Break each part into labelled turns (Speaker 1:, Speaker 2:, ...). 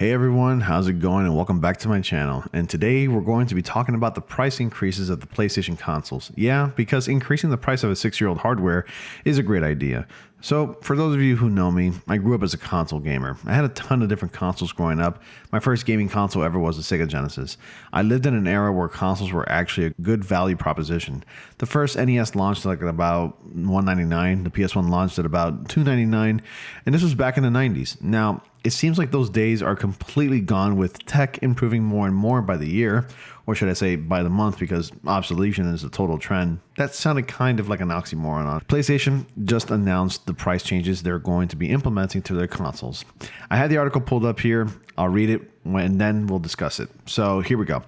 Speaker 1: Hey everyone, how's it going? And welcome back to my channel. And today we're going to be talking about the price increases of the PlayStation consoles. Yeah, because increasing the price of a 6-year-old hardware is a great idea. So for those of you who know me, I grew up as a console gamer. I had a ton of different consoles growing up. My first gaming console ever was the Sega Genesis. I lived in an era where consoles were actually a good value proposition. The first NES launched at about $199, the PS1 launched at about $299, and this was back in the 90s. Now, it seems like those days are completely gone with tech improving more and more by the year, or should I say by the month, because obsolescence is a total trend. That sounded kind of like an oxymoron. PlayStation just announced the price changes they're going to be implementing to their consoles. I had the article pulled up here. I'll read it and then we'll discuss it. So here we go.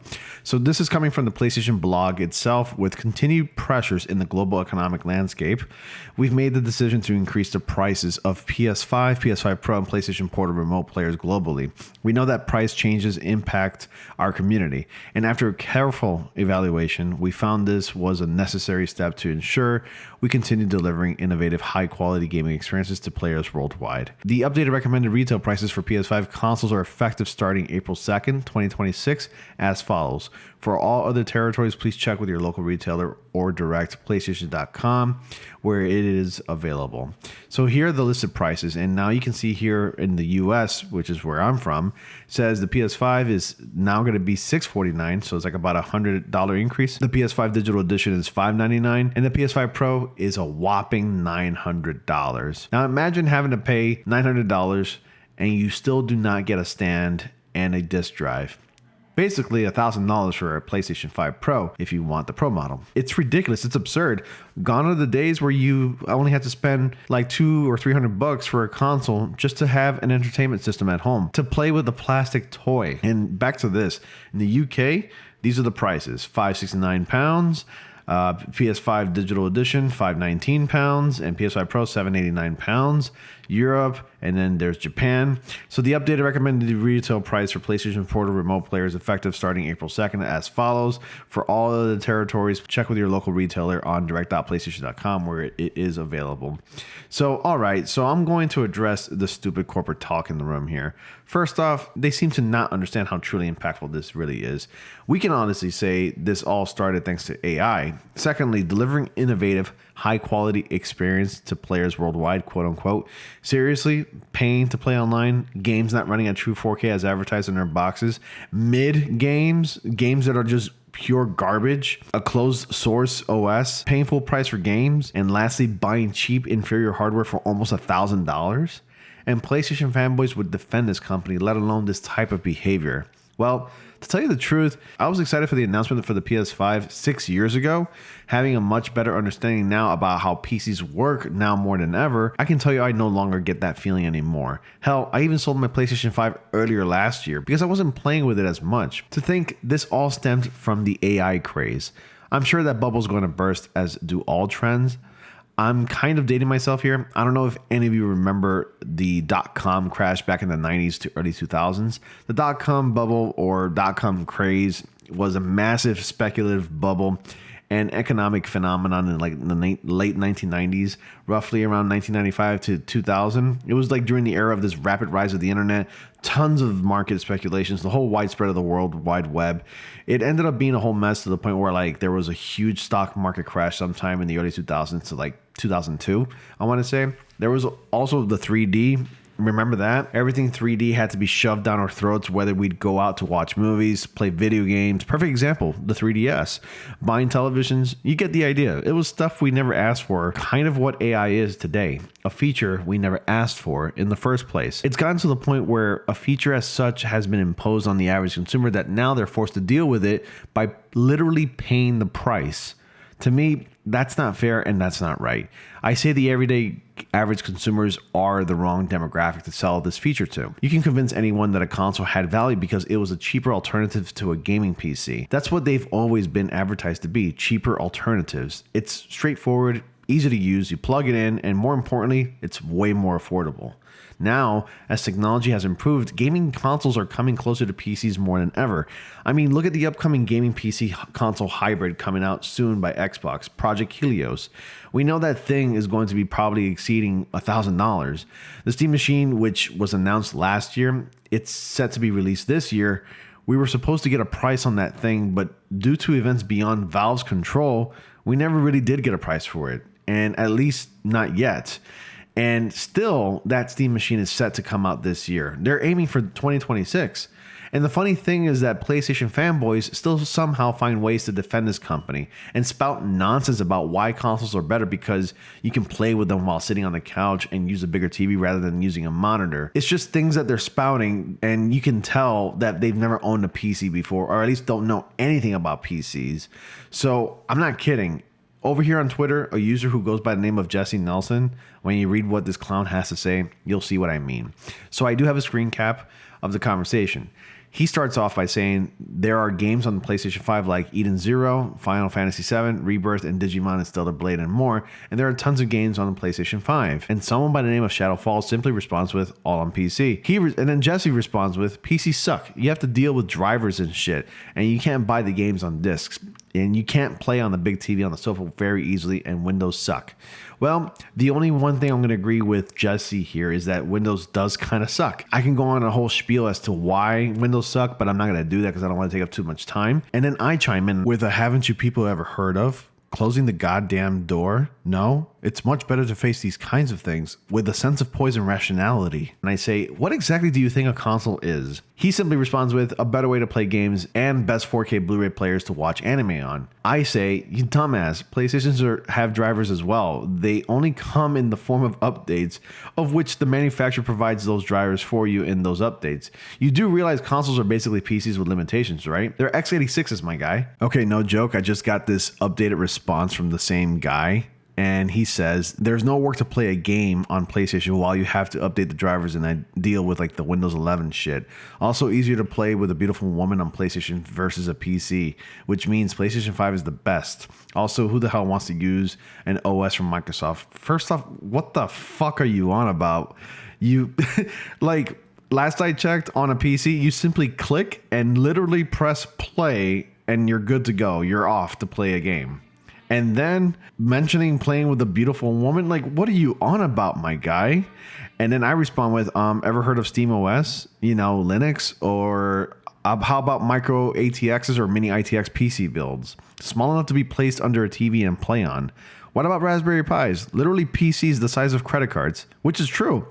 Speaker 1: So this is coming from the PlayStation blog itself. With continued pressures in the global economic landscape, we've made the decision to increase the prices of PS5, PS5 Pro, and PlayStation Portable remote players globally. We know that price changes impact our community, and after a careful evaluation, we found this was a necessary step to ensure we continue delivering innovative, high-quality gaming experiences to players worldwide. The updated recommended retail prices for PS5 consoles are effective starting April 2nd, 2026 as follows. For all other territories, please check with your local retailer or direct PlayStation.com where it is available. So here are the listed prices, and now you can see here in the US, which is where I'm from, says the PS5 is now going to be $649, so it's like about $100 increase. The PS5 Digital Edition is $599, and the PS5 Pro is a whopping $900. Now imagine having to pay $900 and you still do not get a stand and a disc drive. Basically $1,000 for a PlayStation 5 Pro if you want the Pro model. It's ridiculous. It's absurd. Gone are the days where you only have to spend like $200 or $300 for a console just to have an entertainment system at home, to play with a plastic toy. And back to this, in the UK, these are the prices: £569. PS5 Digital Edition, £519, and PS5 Pro, £789. Europe, and then there's Japan. So the updated recommended retail price for PlayStation Portable remote players effective starting April 2nd as follows. For all of the territories, check with your local retailer on direct.playstation.com where it is available. So, all right, so I'm going to address the stupid corporate talk in the room here. First off, they seem to not understand how truly impactful this really is. We can honestly say this all started thanks to AI. Secondly, delivering innovative, high-quality experience to players worldwide, quote-unquote. Seriously, paying to play online, games not running at true 4K as advertised in their boxes, games that are just pure garbage, a closed source OS, paying full price for games, and lastly, buying cheap, inferior hardware for almost $1,000. And PlayStation fanboys would defend this company, let alone this type of behavior. Well, to tell you the truth, I was excited for the announcement for the PS5 6 years ago. Having a much better understanding now about how PCs work now more than ever, I can tell you I no longer get that feeling anymore. Hell, I even sold my PlayStation 5 earlier last year because I wasn't playing with it as much. To think this all stemmed from the AI craze. I'm sure that bubble's going to burst, as do all trends. I'm kind of dating myself here. I don't know if any of you remember the .com crash back in the 90s to early 2000s. The .com bubble or .com craze was a massive speculative bubble and economic phenomenon in like the late 1990s, roughly around 1995 to 2000. It was like during the era of this rapid rise of the internet, tons of market speculations, the whole widespread of the World Wide Web. It ended up being a whole mess to the point where like there was a huge stock market crash sometime in the early 2000s to like 2002, I want to say. There was also the 3D. Remember that? Everything 3D had to be shoved down our throats, whether we'd go out to watch movies, play video games. Perfect example, the 3DS. Buying televisions, you get the idea. It was stuff we never asked for, kind of what AI is today, a feature we never asked for in the first place. It's gotten to the point where a feature as such has been imposed on the average consumer that now they're forced to deal with it by literally paying the price. To me, that's not fair and that's not right. I say the everyday average consumers are the wrong demographic to sell this feature to. You can convince anyone that a console had value because it was a cheaper alternative to a gaming PC. That's what they've always been advertised to be, cheaper alternatives. It's straightforward, easy to use, you plug it in, and more importantly, it's way more affordable. Now, as technology has improved, gaming consoles are coming closer to PCs more than ever. I mean, look at the upcoming gaming PC console hybrid coming out soon by Xbox, Project Helios. We know that thing is going to be probably exceeding $1,000. The Steam Machine, which was announced last year, it's set to be released this year. We were supposed to get a price on that thing, but due to events beyond Valve's control, we never really did get a price for it, and at least not yet. And still, that Steam Machine is set to come out this year. They're aiming for 2026. And the funny thing is that PlayStation fanboys still somehow find ways to defend this company and spout nonsense about why consoles are better because you can play with them while sitting on the couch and use a bigger TV rather than using a monitor. It's just things that they're spouting, and you can tell that they've never owned a PC before, or at least don't know anything about PCs. So I'm not kidding. Over here on Twitter, a user who goes by the name of Jesse Nelson, when you read what this clown has to say, you'll see what I mean. So I do have a screen cap of the conversation. He starts off by saying there are games on the PlayStation 5 like Eden Zero, Final Fantasy VII, Rebirth, and Digimon and Stellar Blade and more, and there are tons of games on the PlayStation 5. And someone by the name of Shadowfall simply responds with, all on PC. And then Jesse responds with, PCs suck. You have to deal with drivers and shit, and you can't buy the games on discs. And you can't play on the big TV on the sofa very easily, and Windows suck. Well, the only one thing I'm going to agree with Jesse here is that Windows does kind of suck. I can go on a whole spiel as to why Windows suck, but I'm not going to do that because I don't want to take up too much time. And then I chime in with a haven't you people ever heard of closing the goddamn door? No, it's much better to face these kinds of things with a sense of poise and rationality. And I say, what exactly do you think a console is? He simply responds with a better way to play games and best 4K Blu-ray players to watch anime on. I say, you dumbass, PlayStations have drivers as well. They only come in the form of updates, of which the manufacturer provides those drivers for you in those updates. You do realize consoles are basically PCs with limitations, right? They're x86s, my guy. Okay, no joke, I just got this updated response from the same guy. And he says, there's no work to play a game on PlayStation while you have to update the drivers and I deal with like the Windows 11 shit. Also easier to play with a beautiful woman on PlayStation versus a PC, which means PlayStation 5 is the best. Also, who the hell wants to use an OS from Microsoft? First off, what the fuck are you on about? You, like, last I checked on a PC, you simply click and literally press play and you're good to go. You're off to play a game. And then mentioning playing with a beautiful woman, like, what are you on about, my guy? And then I respond with, ever heard of Steam OS, you know, Linux, or how about micro ATXs or mini ITX PC builds? Small enough to be placed under a TV and play on. What about Raspberry Pis? Literally PCs the size of credit cards, which is true.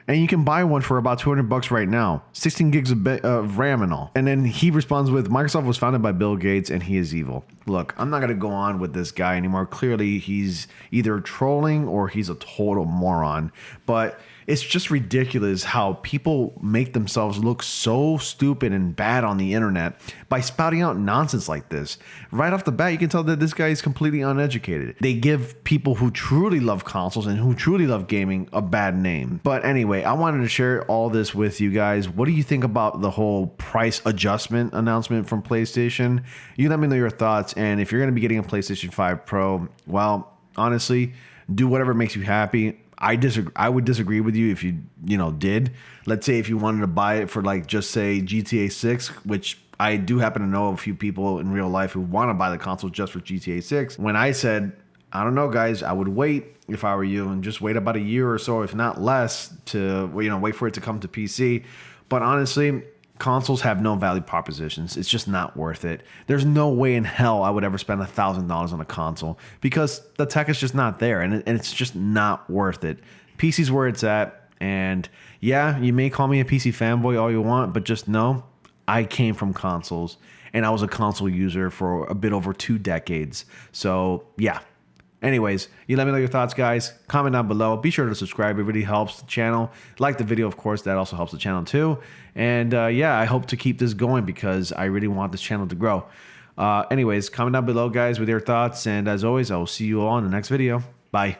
Speaker 1: And you can buy one for about $200 right now, 16 gigs of RAM and all. And then he responds with, Microsoft was founded by Bill Gates and he is evil. Look, I'm not going to go on with this guy anymore. Clearly, he's either trolling or he's a total moron. But it's just ridiculous how people make themselves look so stupid and bad on the internet by spouting out nonsense like this. Right off the bat, you can tell that this guy is completely uneducated. They give people who truly love consoles and who truly love gaming a bad name. But anyway, I wanted to share all this with you guys. What do you think about the whole price adjustment announcement from PlayStation? You let me know your thoughts. And if you're going to be getting a PlayStation 5 Pro, well, honestly, do whatever makes you happy. I would disagree with you if you did. Let's say if you wanted to buy it for like just say GTA 6, which I do happen to know a few people in real life who want to buy the console just for GTA 6. When I said, I don't know, guys, I would wait if I were you and just wait about a year or so, if not less, to wait for it to come to PC. But honestly, consoles have no value propositions. It's just not worth it. There's no way in hell I would ever spend $1,000 on a console because the tech is just not there, and it's just not worth it. PC's where it's at, and yeah, you may call me a PC fanboy all you want, but just know I came from consoles, and I was a console user for a bit over 2 decades. So yeah. Anyways, you let me know your thoughts, guys. Comment down below. Be sure to subscribe. It really helps the channel. Like the video, of course. That also helps the channel too. And yeah, I hope to keep this going because I really want this channel to grow. Anyways, comment down below, guys, with your thoughts. And as always, I will see you all in the next video. Bye.